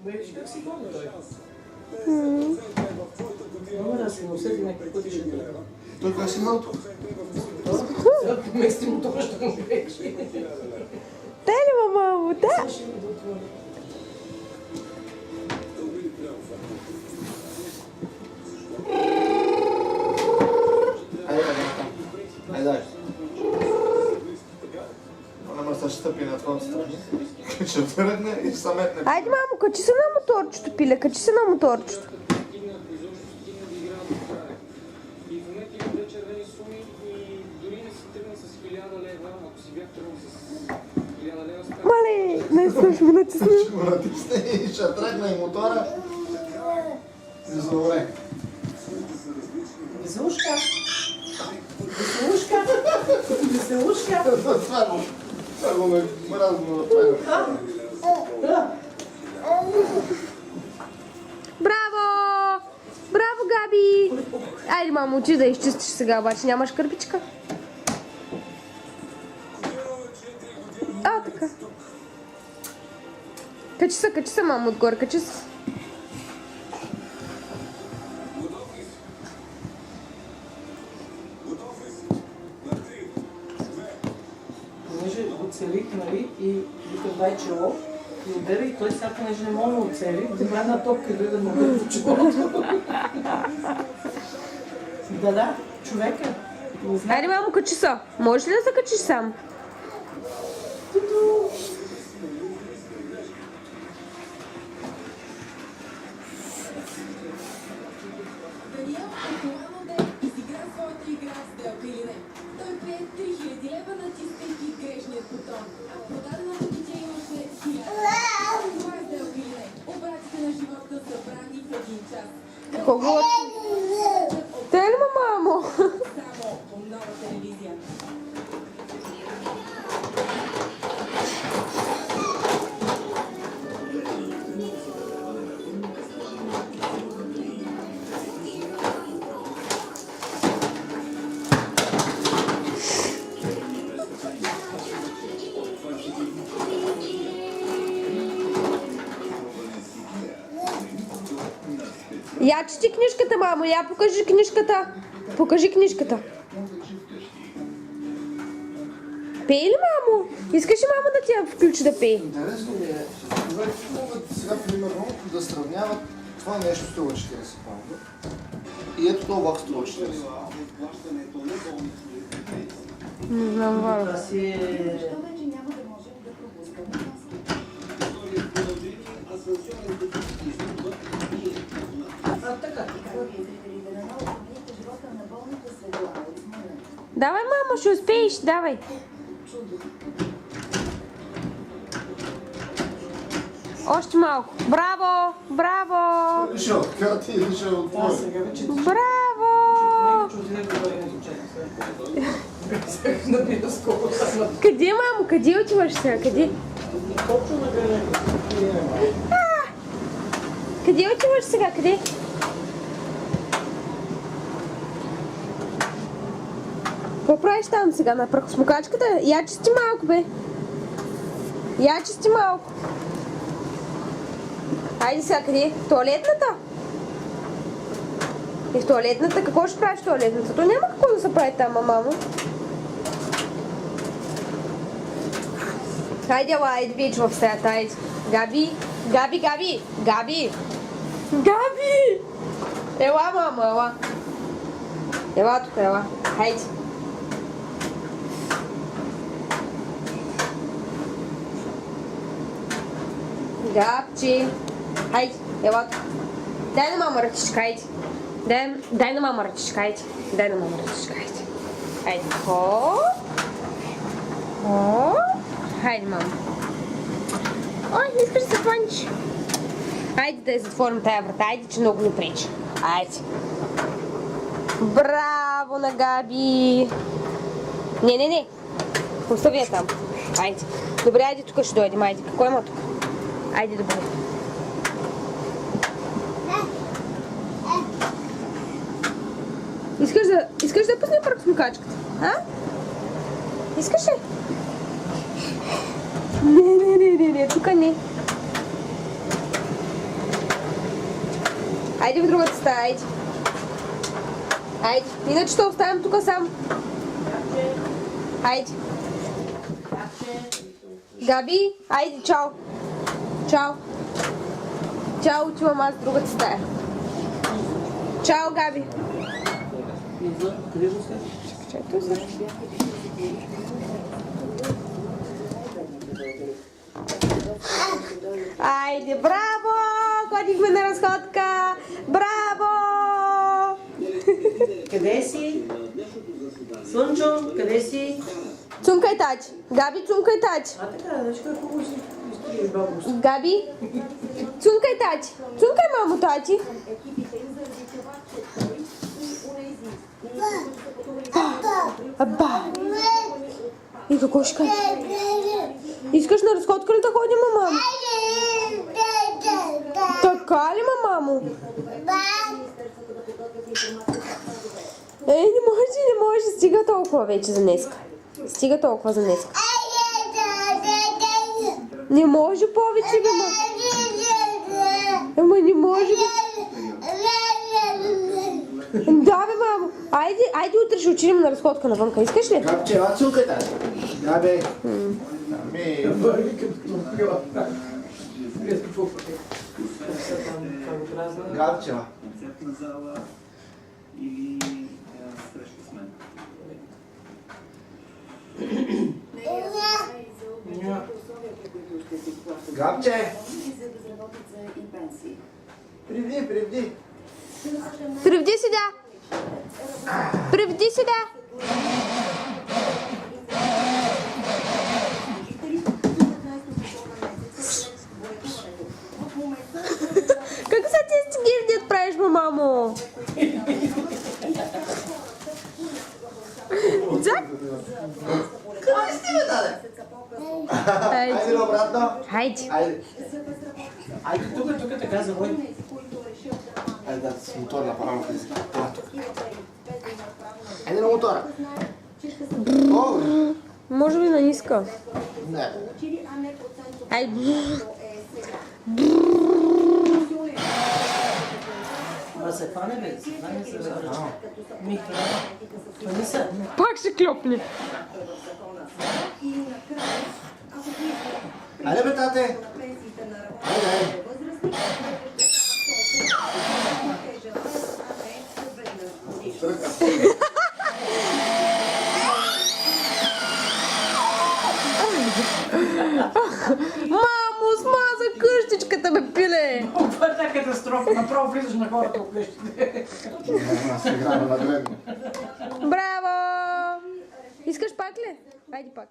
Виж как си гони той. Няма да се усети някакви пъти ще трябва. Той как си малко? Сега мести му това ще му греши. Дай ли, мамо, да? Айде, дай. Она мърса ще стъпи на твоята страни. Ще тръгне и ще се метне. Айде, мамо, качи се на моторчето, пиле, качи се на моторчето. Мале, не слушай, ме натисни. Ще го натисне и ще тръгне и мотора. Добре. Веселушка! Веселушка! Веселушка! Това го ме мразно направи. Браво! Браво, Габи! Айде, мамо, учи да изчистиш сега, обаче нямаш кърпичка. А, така. Качи се, мамо, отгоре, качи се. Понеже оцелих, нали, и викам дай чело. И отдева и той сега, понеже не мога да оцели, забра една топка и да му бъде в челото. Да, човека. Не знае. Айде, мамо, качи се. Можеш ли да се качиш сам? Даниел актуално да изигра своята игра с сделка или не. Той прие 3000 лева, натискайки грешният бутон. А в продадената кутия имаше 1000. Това е сделка или не. Обратите на живота събрани в един час. Кого? Те ли, мамо? Само по нова телевизия. Я чети книжката, мамо, я покажи книжката. Покажи книжката. Пей ли, мамо? Искаш ли мамо да ти я включи да пее? Интересно ми е. Могат сега, примерно, да сравняват това нещо струва 40 паунда. И ето това влак струва 40 паунда. Не знам, Варо. Това си е... Вече няма да можем да пропускаме така. Давай, мамо, ще успееш, давай. Още малко. Браво! Браво! Решил от карти и решил от Да, твоя. сега вече Браво! Къде, мамо? Къде отиваш сега? Къде? Къде отиваш сега? Къде? Какво правиш там сега на прахосмукачката? Я чисти малко, бе. Я чисти малко. Айде сега, къде? В туалетната? И в туалетната? Какво ще правиш в туалетната? То няма какво да се прави там, мамо. Хайде, ела, айде вече в стаята, айде. Габи, Габи, Габи, Габи. Габи! Ела, мамо, ела. Ела тук, ела. Хайде. Габчи. Хайде, ела тук. Дай на мама ръчичка, хайде. Дай на мама ръчичка, хайде. Дай на мама ръчичка, хайде. Хайде. Хоп. Хоп. Хайде, мама. Ой, не искаш да се хванеш. Хайде да я затворим тая врата. Айде, че много ни пречи. Айде. Браво на Габи. Не. Остави я там. Айде. Добре, айде тук ще дойдем. Айде. Какво има тук? Айде, добре. Искаш да пуснем прахосмукачката? А? Искаш ли? Не, тук не. Айде в другата стая, айде. Айде, иначе ще оставям тук сам. Айде. Габи, айде, чао. Чао. Чао, отивам аз в другата стая. Чао, Габи. Къде го след? Чакай, той също. Айде, браво! Ходихме на разходка! Браво! Къде си? Слънчо, къде си? Цункай тачи! Габи, цункай тачи! А така, значи какво го си изтриеш бабушка? Габи, цункай тачи! Цункай мамо тачи! Аба! И какво ще кажеш? Искаш на разходка ли да ходим, мамо? Така ли, мамо? Не може, стига толкова вече за днеска. Стига толкова за днеска. Не може повече, бе, ма. Ама не може, бе. Да, бе, мамо. Айде утре ще отидем на разходка навънка. Искаш ли? Габче, ела цункай тази. Габе. Ами... Габче, ела. Концертна зала или среща с мен. Габче! Приведи. Приведи сюда. Приведи сюда. Как са ти стигирди отправиш, мамо? Дзак? Къде сте, бе, даде? Айде, обратно. Хайде. Айде. Айде тук така завой. Айде, да, с мотор направо влезе. Айде на мотора. О, бе. Може ли на ниска? Не. Айде. Да се хване, бе, се хване се върча. Михра, хвани се. Пак ще клепне. Айде, бе, тате. Айде. Мамо, смаза къщичката, бе, пиле! Това е една катастрофа, направо влизаш на хората от къщите. Аз се играя на дребно. Браво! Искаш пак ли? Айде пак.